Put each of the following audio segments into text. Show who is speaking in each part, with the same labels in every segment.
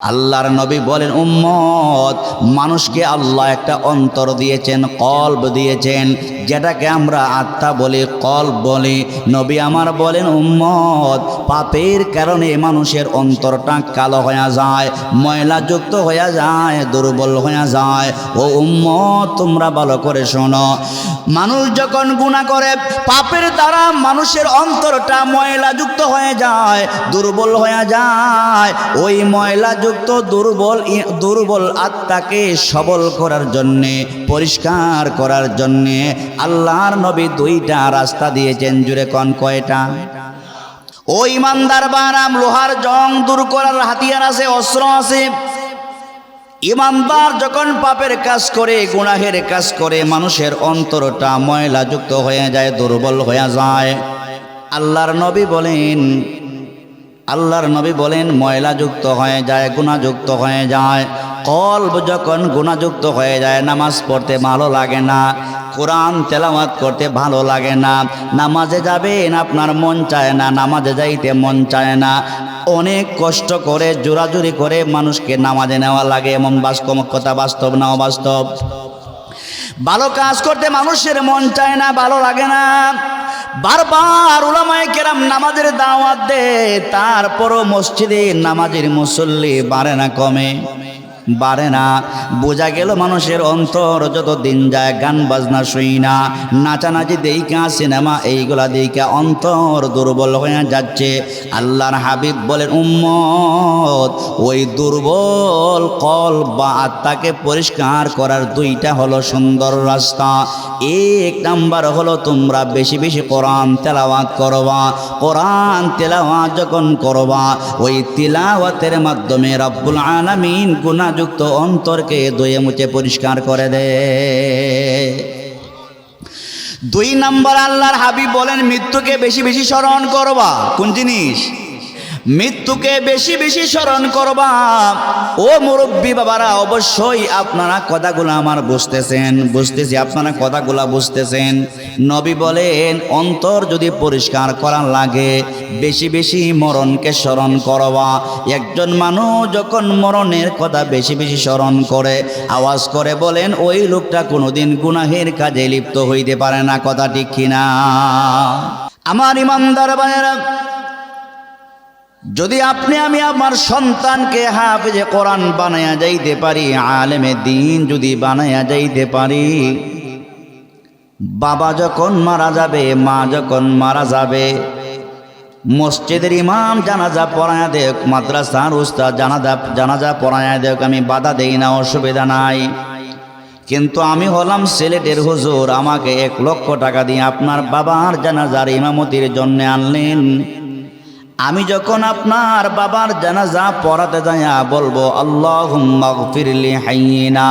Speaker 1: আল্লাহর নবী বলেন, উম্মত, মানুষকে আল্লাহ একটা অন্তর দিয়েছেন, কলব দিয়েছেন, যেটাকে আমরা আত্মা বলি, কলব বলি। নবী আমার বলেন, উম্মত, পাপের কারণে মানুষের অন্তরটা কালো হয়ে যায়, ময়লাযুক্ত হয়ে যায়, দুর্বল হয়ে যায়। ও উম্মত, তোমরা ভালো করে শোনো, মানুষ যখন গুনাহ করে, পাপের দ্বারা মানুষের অন্তরটা ময়লাযুক্ত হয়ে যায়, দুর্বল হয়ে যায়। ওই ময়লাযুক্ত দুর্বল আত্মাকে সবল করার জন্যে, পরিষ্কার করার জন্যে আল্লাহর নবী দুইটা রাস্তা দিয়েছেন। জুড়ে কোন কয়টা? ও ইমানদার বারাম, লোহার জং দূর করার হাতিয়ার আছে, অস্ত্র আছে। ইমানদার যখন পাপের কাজ করে, গুনাহের কাজ করে, মানুষের অন্তরটা ময়লাযুক্ত হয়ে যায়, দুর্বল হয়ে যায়। আল্লাহর নবী বলেন ময়লাযুক্ত হয়ে যায়, গুনাহযুক্ত হয়ে যায়। কলব যখন গুনাহযুক্ত হয়ে যায়, নামাজ পড়তে ভালো লাগে না, কোরআন তেলাওয়াত করতে ভালো লাগে না, নামাজে যাবেন আপনার মন চায় না, নামাজে যাইতে মন চায় না। অনেক কষ্ট করে, জোরাজুরি করে মানুষকে নামাজে নেওয়া লাগে। এমন কথা বাস্তব না অবাস্তব? ভালো কাজ করতে মানুষের মন চায় না, ভালো লাগে না। বারবার উলামায়ে কেরাম নামাজের দাওয়াত দেয়, তারপরও মসজিদে নামাজের মুসল্লি বাড়ে না, কমে? বাড়ে না। বোঝা গেল মানুষের অন্তর যত দিন যায়, গান বাজনা শুই না, নাচানাচি দেইকা, সিনেমা এইগুলা দেইকা অন্তর দুর্বল হয়ে যাচ্ছে। আল্লাহর হাবিব বলেন, উম্মত, ওই দুর্বল কলব বা আত্মাকে পরিষ্কার করার দুইটা হলো সুন্দর রাস্তা। এক নাম্বার হলো তোমরা বেশি বেশি কোরআন তেলাওয়াত করবা। কোরআন তেলাওয়াত যখন করবা, ওই তিলাওয়াতের মাধ্যমে রব্বুল আলামিন গুনাহযুক্ত অন্তরকে ধুয়ে মুছে পরিষ্কার করে দেয়। দুই নাম্বার, আল্লাহর হাবিব বলেন মৃত্যুকে বেশি বেশি স্মরণ করবা। কোন জিনিস? মৃত্যুকে বেশি বেশি স্মরণ করবা। ও মুরব্বী বাবারা, অবশ্যই আপনারা কথাগুলো আমার বুঝতেছি, আপনারা কথাগুলো বুঝতেছেন। নবী বলেন, অন্তর যদি পরিষ্কার করা লাগে, বেশি বেশি মরণকে স্মরণ করবা। একজন মানুষ যখন মরণের কথা বেশি বেশি স্মরণ করে, আওয়াজ করে বলেন, ওই লোকটা কোনোদিন গুনাহের কাজে লিপ্ত হইতে পারে না। কথা ঠিক কিনা? আমার ইমানদার ভাইয়েরা, যদি আমি আমার সন্তানকে হাফেজে কোরআন বানায়া যাইতে পারি, আলেমে দ্বীন যদি বানায়া যাইতে পারি, বাবা যখন মারা যাবে, মা যখন মারা যাবে, মসজিদের ইমাম জানাজা পড়ায়া দেখ, মাদ্রাসার উস্তাদ জানাজা পড়ায়া দেখ, আমি বাধা দেই না, অসুবিধা নাই। কিন্তু আমি হলাম সিলেটের হুজুর, আমাকে 1 লক্ষ টাকা দিয়ে আপনার বাবার জানাজার ইমামতির জন্য আনলেন। আমি যখন আপনার বাবার জানাজা পড়াতে যাইয়া বলবো, আল্লাহুম্মা গফিরলি হাইয়িনা,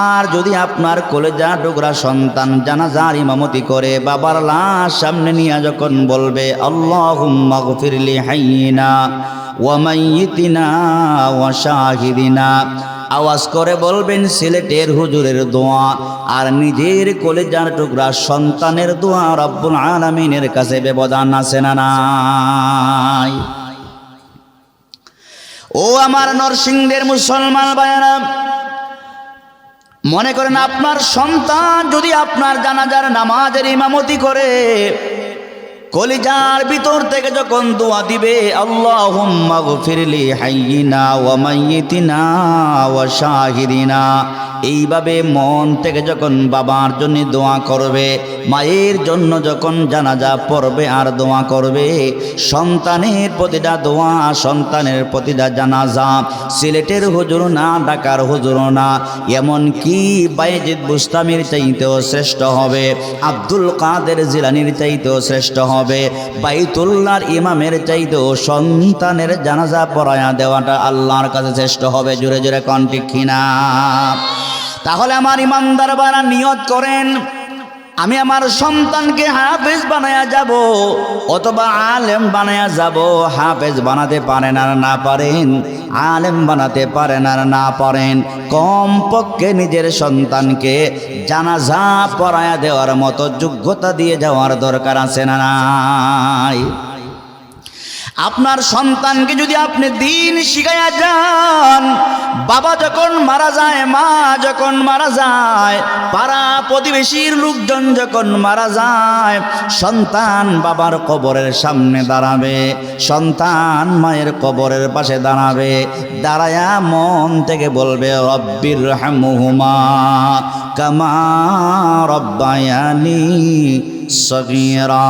Speaker 1: আর যদি আপনার কলেজা টুকরা সন্তান জানাজার ইমামতি করে বাবার লাশ সামনে নিয়ে যখন বলবে, আল্লাহুম্মা গফিরলি হাইয়িনা ওয়া মাইয়িতিনা ওয়া শাহিদিনা, আওয়াজ করে বলবেন সিলেটের হুজুরের দোয়া, আর নিজের কলেজার টুকরা সন্তানের দোয়া রব্বুল আলামিনের কাছে ব্যবধান আছে না নাই? ও আমার নরসিংহের মুসলমান ভাইয়েরা, মনে করেন আপনার সন্তান যদি আপনার জানাজার নামাজের ইমামতি করে, কলিজার ভিতর থেকে যখন দোয়া দিবে, আল্লাহুম্মা গফিরলি হাইয়িনা ওয়া মাইয়িতিনা ওয়া শাহিদিনা, এইভাবে মন থেকে যখন বাবার জন্য দোয়া করবে, মায়ের জন্য যখন জানাজা পড়বে আর দোয়া করবে, সন্তানের প্রতিটা দোয়া, সন্তানের প্রতিটা জানাজা সিলেটের হুজুর না, ঢাকার হুজুর না, এমন কি বায়েজিদ বুস্তামির চাইতেও শ্রেষ্ঠ হবে, আব্দুল কাদের জিলানির চাইতেও শ্রেষ্ঠ হবে, বাইতুল্লাহর ইমামের চাইতেও সন্তানের জানাজা পড়ায়া দেওয়াটা আল্লাহর কাছে শ্রেষ্ঠ হবে। জোরে জোরে কোন ঠিক কিনা? তাহলে আমার ইমানদার বারা নিয়ত করেন, আমি আমার সন্তানকে হাফেজ বানায়া যাব, অথবা আলেম বানায়া যাব। হাফেজ বানাতে পারেন আর না পারেন, আলেম বানাতে পারেন আর না পারেন, কমপক্ষে নিজের সন্তানকে জানাজা পড়ায়া দেওয়ার মতো যোগ্যতা দিয়ে যাওয়ার দরকার আছে না নাই? আপনার সন্তানকে যদি আপনি দিন শিখাইয়া যান, বাবা যখন মারা যায়, মা যখন মারা যায়, পাড়া প্রতিবেশীর লোকজন যখন মারা যায়, সন্তান বাবার কবরের সামনে দাঁড়াবে, সন্তান মায়ের কবরের পাশে দাঁড়াবে, দাঁড়ায়া মন থেকে বলবে রব্বির রহমহুমা কামা রব্বায়ানি সগীরা।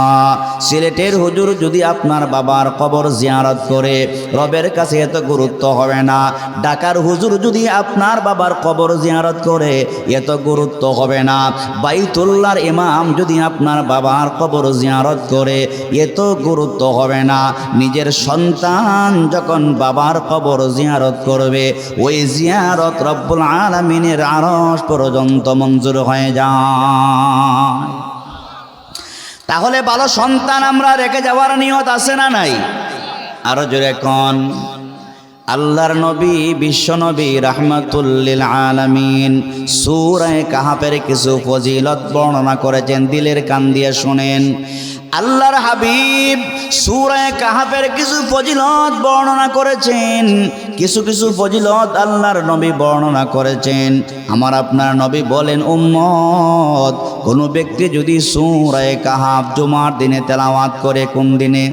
Speaker 1: সিলেটের হুজুর যদি আপনার বাবার কবর জিয়ারত করে, রবের কাছে এত গুরুত্ব হবে না। ঢাকার হুজুর যদি আপনার বাবার কবর জিয়ারত করে, এত গুরুত্ব হবে না। বাইতুল্লাহর ইমাম যদি আপনার বাবার কবর জিয়ারত করে, এত গুরুত্ব হবে না। নিজের সন্তান যখন বাবার কবর জিয়ারত করবে, ওই জিয়ারত রব্বুল আলামিনের আরশ পর্যন্ত মঞ্জুর হয়ে যায়। তাহলে ভালো সন্তান আমরা রেখে যাওয়ার নিয়ত আছে না নাই? আরো জোরে কোন। আল্লাহর নবী বিশ্ব নবী রাহমাতুল লিল আলামিন সূরা কাহাফের কিছু ফজিলত বর্ণনা করেছেন, দিলের কান দিয়ে শুনেন। আল্লাহর হাবিব সূরা কাহাফের কিছু ফজিলত বর্ণনা করেছেন, কিছু কিছু ফজিলত আল্লাহর নবী বর্ণনা করেছেন। আমার আপনার নবী বলেন, উম্মত কোন ব্যক্তি যদি সূরা কাহাফ জুমার দিনে তেলাওয়াত করে, কোন দিনে?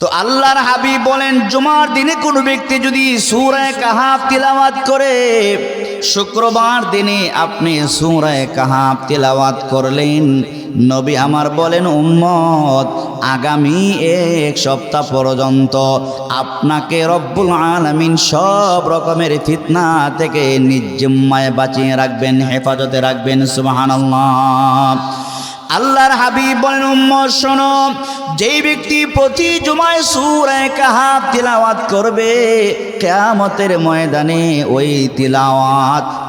Speaker 1: তো আল্লাহর হাবিব বলেন, জুমার দিনে কোন ব্যক্তি যদি সূরা কাহাফ তিলাওয়াত করে, শুক্রবার দিনে আপনি সূরা কাহাফ তিলাওয়াত করলেন, নবী আমার বলেন, উম্মত আগামী এক সপ্তাহ পর্যন্ত আপনাকে রব্বুল আলামিন সব রকমের ফিতনা থেকে নিজ-জিম্মায় বাঁচিয়ে রাখবেন, হেফাজতে রাখবেন। সুবহানাল্লাহ। আল্লাহর হাবিব বলেন, উম্মত শোনো, যেই ব্যক্তি প্রতি জুমায় সূরা কাহাফ তিলাওয়াত করবে, কিয়ামতের ময়দানে ওই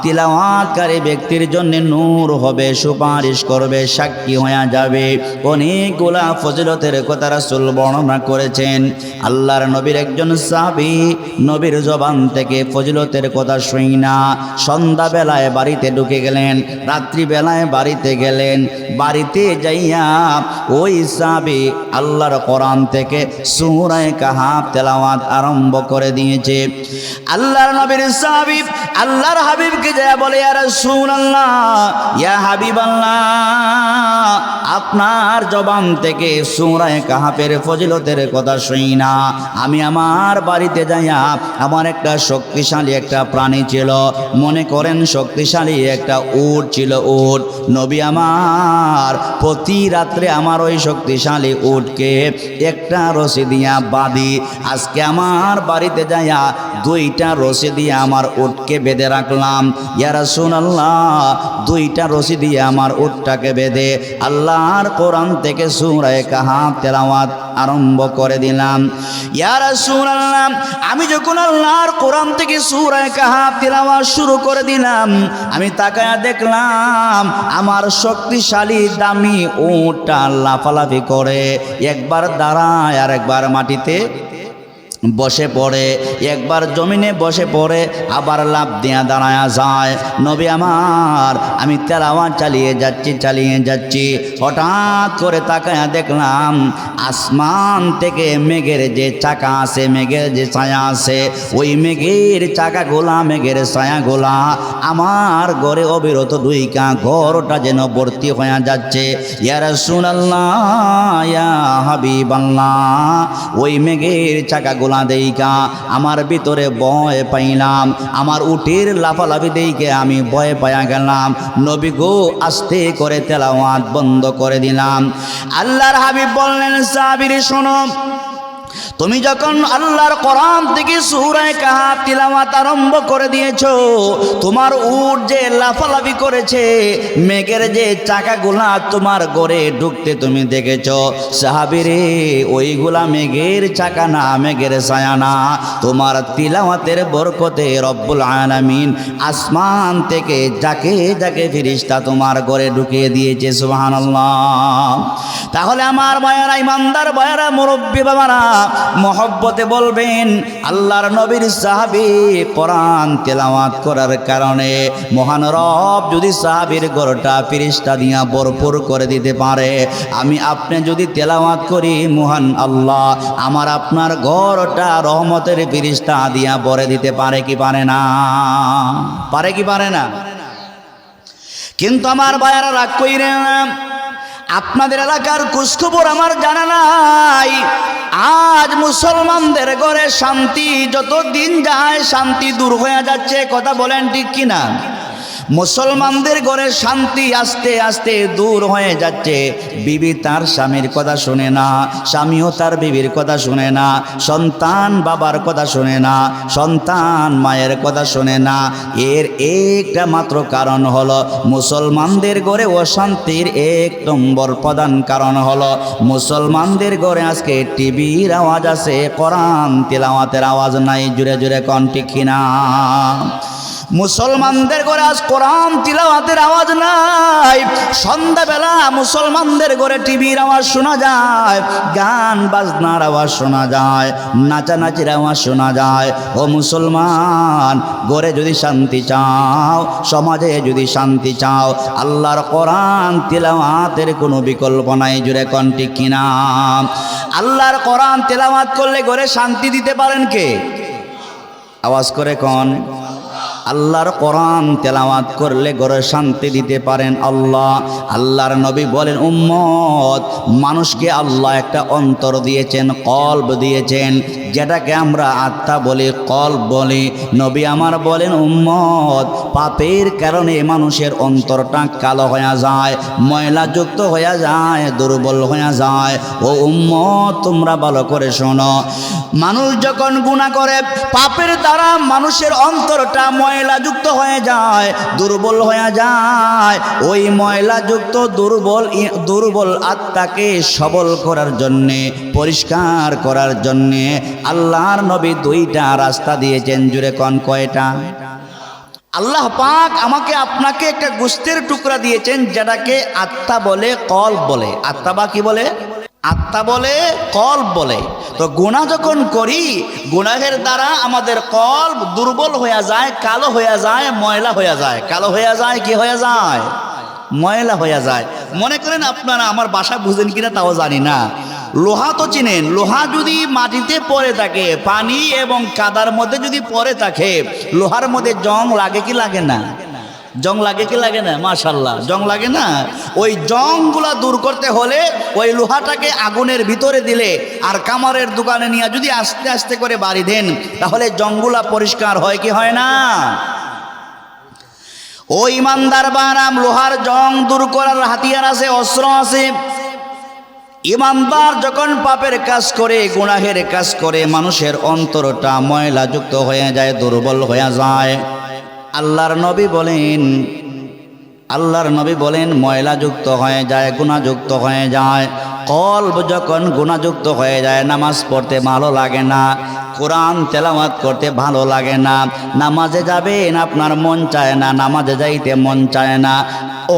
Speaker 1: তিলাওয়াতকারী ব্যক্তির জন্য নূর হবে, সুপারিশ করবে, সাক্ষী হয়ে যাবে। অনেকগুলা ফজিলতের কথা রাসূল বর্ণনা করেছেন। আল্লাহর নবীর একজন সাহাবী নবীর জবান থেকে ফজিলতের কথা শুনি না, সন্ধ্যাবেলায় বাড়িতে ঢুকে গেলেন, রাত্রিবেলায় বাড়িতে গেলেন, বাড়িতে যাইয়া ওই সাহাবী আল্লাহর কোরআন থেকে সূরা কাহাফ তেলাওয়াত আরম্ভ করে দিয়েছে। আল্লাহর নবীর সাহাবী আল্লাহর হাবিবকে যা বলে, ইয়া রাসূলুল্লাহ, ইয়া হাবিবাল্লাহ, আপনার জবান থেকে সূরা কাহাফের ফজিলতের কথা শুনি না। আমি আমার বাড়িতে যাইয়া, আমার একটা শক্তিশালী একটা প্রাণী ছিল, মনে করেন শক্তিশালী একটা উট ছিল। উট নবী আমার প্রতি রাত্রে আমার ওই শক্তিশালী উটকে একটা রশি দিয়া বাঁধি। আজকে আমার বাড়িতে যাইয়া দুইটা রশি দিয়ে আমার উটকে বেঁধে রাখলাম। ইয়া রাসূলুল্লাহ, দুইটা রশি দিয়ে আমার উটটাকে বেঁধে আল্লাহর কোরআন থেকে সূরা কাহাফ তেলাওয়াত আরম্ভ করে দিলাম। ইয়া রাসূলুল্লাহ, আমি যখন আল্লাহর কোরআন থেকে সূরা কাহাফ তেলাওয়াত শুরু করে দিলাম, আমি তাকায়া দেখলাম আমার শক্তিশালী দামি উটটা লাফালাফি করে, একবার দাঁড়ায় আর একবার মাটিতে বসে পড়ে, একবার জমিনে বসে পড়ে, আবার লাফ দিয়া দাঁড়ায়া যায়। নবী আমার, আমি তেলাওয়াত চালিয়ে যাচ্ছি, হঠাৎ করে তাকায়া দেখলাম আসমান থেকে মেঘের যে চাকা আছে, মেঘের যে ছায়া আছে, ওই মেঘের চাকাগুলা, মেঘের ছায়াগুলা আমার ঘরে অবিরত ঢুইকা ঘরটা যেন ভর্তি হয়ে যাচ্ছে। ইয়া রাসূলুল্লাহ, ইয়া হাবিবাল্লাহ, ওই মেঘের চাকাগুলা দেইকা আমার ভিতরে ভয় পাইলাম, আমার উটের লাফালাফি দেইকে আমি ভয় পাইয়া গেলাম। নবী গো, আস্তে করে তেলাওয়াত বন্ধ করে দিলাম। আল্লাহর হাবিব বললেন, সাহাবীরে শোনো, তুমি যখন আল্লাহর কোরআন থেকে সূরা কাহাফ তিলাওয়াত আরম্ভ করে দিয়েছো, তোমার উট যে লাফালাফি করেছে, মেঘের যে চাকাগুলা তোমার ঘরে ঢুকতে তুমি দেখেছো, সাহাবীরে ওইগুলা মেঘের চাকা না, মেঘের ছায়া না, তোমার তিলাওয়াতের বরকতে রব্বুল আলামিন আসমান থেকে যাকে যাকে ফেরেশতা তোমার ঘরে ঢুকিয়ে দিয়েছে। সুবহানাল্লাহ। তাহলে আমার ভাইয়েরা, ইমানদার ভাইয়েরা, মুরব্বী বাবারা, মহব্বতে বলবেন আল্লাহর নবীর সাহাবী কোরআন তেলাওয়াত করার কারণে মহান রব যদি সাহাবীর ঘরটা ফেরেশতা দিয়া ভরপুর করে দিতে পারে, আমি আপনি যদি তেলাওয়াত করি মহান আল্লাহ আমার আপনার ঘরটা রহমতের ফেরেশতা দিয়া ভরে দিতে পারে কি পারে না? পারে কি পারে না? কিন্তু আমার ভাইয়ারা রাগ কইরেন না, আপনাদের এলাকার খোঁজখবর আমার জানা নাই। আজ মুসলমানদের ঘরে শান্তি যত দিন যায় শান্তি দূর হয়ে যাচ্ছে, কথা বলেন ঠিক কিনা? মুসলমানদের ঘরে শান্তি আস্তে আস্তে দূর হয়ে যাচ্ছে। বিবি তার স্বামীর কথা শুনে না, স্বামীও তার বিবির কথা শুনে না, সন্তান বাবার কথা শুনে না, সন্তান মায়ের কথা শুনে না। এর একটা মাত্র কারণ হলো মুসলমানদের ঘরে অশান্তির এক নম্বর প্রধান কারণ হলো মুসলমানদের ঘরে আজকে টিভির আওয়াজ আছে, কোরআন তিলাওয়াতের আওয়াজ নাই। জুড়ে জুড়ে কোন ঠিক কিনা? মুসলমানদের ঘরে আজ কোরআন তিলাওয়াতের আওয়াজ নাই। সন্ধ্যাবেলা মুসলমানদের ঘরে টিভির আওয়াজ শোনা যায়, গান বাজনার আওয়াজ শোনা যায়, নাচানাচির আওয়াজ শোনা যায়। ও মুসলমান, ঘরে যদি শান্তি চাও, সমাজে যদি শান্তি চাও, আল্লাহর কোরআন তিলাওয়াতের কোনো বিকল্প নাই। জুড়ে কোন ঠিক কিনা? আল্লাহর কোরআন তিলাওয়াত করলে ঘরে শান্তি দিতে পারেন কে? আওয়াজ করে কোন? আল্লাহর কোরআন তেলাওয়াত করলে ঘরে শান্তি দিতে পারেন আল্লাহ। আল্লাহর নবী বলেন উম্মত, মানুষকে আল্লাহ একটা অন্তর দিয়েছেন, কলব দিয়েছেন, যেটাকে আমরা আত্মা বলি, কলব বলি। নবী আমার বলেন উম্মত, পাপের কারণে মানুষের অন্তরটা কালো হয়ে যায়, ময়লাযুক্ত হয়ে যায়, দুর্বল হয়ে যায়। ও উম্মত, তোমরা ভালো করে শোনো, মানুষ যখন গুনাহ করে পাপের দ্বারা মানুষের অন্তরটা ময়লাযুক্ত হয়ে যায়, দুর্বল হয়ে যায়। ওই ময়লাযুক্ত দুর্বল আত্মাকে সবল করার জন্যে, পরিষ্কার করার জন্যে আল্লাহর নবী দুইটা রাস্তা দিয়েছেন। জুড়ে কোন কয়টা? আল্লাহ পাক আমাকে আপনাকে একটা গোশতের টুকরা দিয়েছেন, যেটাকে আত্মা বলে, কলব বলে। আত্মা বা কি বলে? আত্মা বলে, কলব বলে। তো গুনাহ যখন করি, গুনাহের দ্বারা আমাদের কলব দুর্বল হয়ে যায়, কালো হয়ে যায়, ময়লা হয়ে যায়। কালো হয়ে যায়, কি হয়ে যায়? ময়লা হয়ে যায়। মনে করেন আপনারা, আমার বাসা বুঝেন কিনা তাও জানি না, লোহা তো চিনেন, লোহা যদি মাটিতে পড়ে থাকে, পানি এবং কাদার মধ্যে যদি পড়ে থাকে, লোহার মধ্যে জং লাগে কি লাগে না? জং লাগে কি লাগে না? মাশাআল্লাহ, জং লাগে না? ওই জংগুলা দূর করতে হলে ওই লোহাটাকে আগুনের ভিতরে দিলে আর কামারের দোকানে নিয়ে যদি আস্তে আস্তে করে বাড়ি দেন, তাহলে জংগুলা পরিষ্কার হয় কি হয় না? ও ইমানদার বারাম, লোহার জং দূর করার হাতিয়ার আছে, অস্ত্র আছে। ইমানদার যখন পাপের কাজ করে, গুনাহের কাজ করে, মানুষের অন্তরটা ময়লাযুক্ত হয়ে যায়, দুর্বল হয়ে যায়। আল্লাহর নবী বলেন ময়লাযুক্ত হয়ে যায়, গুনাহযুক্ত হয়ে যায়। কলব যখন গুনাহযুক্ত হয়ে যায়, নামাজ পড়তে ভালো লাগে না, কোরআন তেলাওয়াত করতে ভালো লাগে না, নামাজে যাবেন আপনার মন চায় না, নামাজে যাইতে মন চায় না।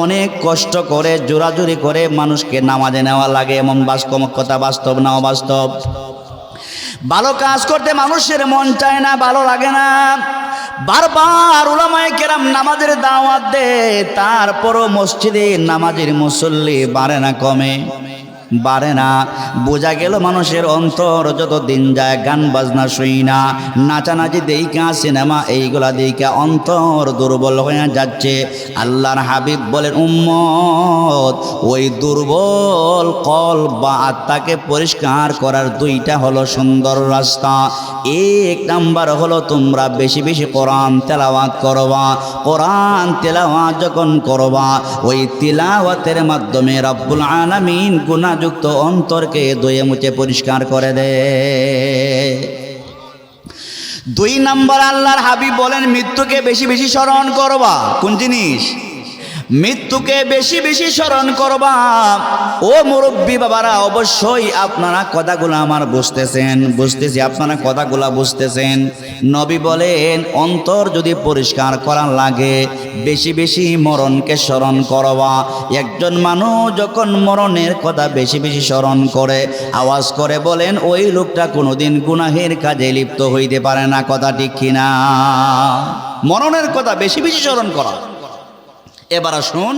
Speaker 1: অনেক কষ্ট করে জোরাজুরি করে মানুষকে নামাজে নেওয়া লাগে, এমন বাস্তব কথা। বাস্তব না অবাস্তব? ভালো কাজ করতে মানুষের মন চায় না, ভালো লাগে না। বারবার উলামায়ে কেরাম নামাজের দাওয়াত দেয়, তারপরও মসজিদে নামাজের মুসল্লি বাড়ে না, কমে? বাড়ে না। বোঝা গেল মানুষের অন্তর যত দিন যায়, গান বাজনা শুই না, নাচানাচি দেইকা, সিনেমা এইগুলা দেইকা অন্তর দুর্বল হয়ে যাচ্ছে। আল্লাহর হাবিব বলেন উম্মত, ওই দুর্বল কলব বা আত্মাকে পরিষ্কার করার দুইটা হলো সুন্দর রাস্তা। এক নাম্বার হলো তোমরা বেশি বেশি কোরআন তেলাওয়াত করবা। কোরআন তেলাওয়াত যখন করবা, ওই তিলাওয়াতের মাধ্যমে রব্বুল আলামিন গুনাহযুক্ত অন্তরকে ধুয়ে মুছে পরিষ্কার করে দে। দুই নাম্বার, আল্লাহর হাবিব বলেন মৃত্যুকে বেশি বেশি স্মরণ করবা। কোন জিনিস? মৃত্যুকে বেশি বেশি স্মরণ করবা। ও মুরব্বী বাবারা, অবশ্যই আপনারা কথাগুলো আমার বুঝতেছি আপনারা কথাগুলো বুঝতেছেন। নবী বলেন অন্তর যদি পরিষ্কার করা লাগে বেশি বেশি মরণকে স্মরণ করবা। একজন মানুষ যখন মরণের কথা বেশি বেশি স্মরণ করে আওয়াজ করে বলেন ওই লোকটা কোনোদিন গুনাহের কাজে লিপ্ত হইতে পারে না। কথা ঠিক কিনা? মরণের কথা বেশি বেশি স্মরণ করা। এবার আসুন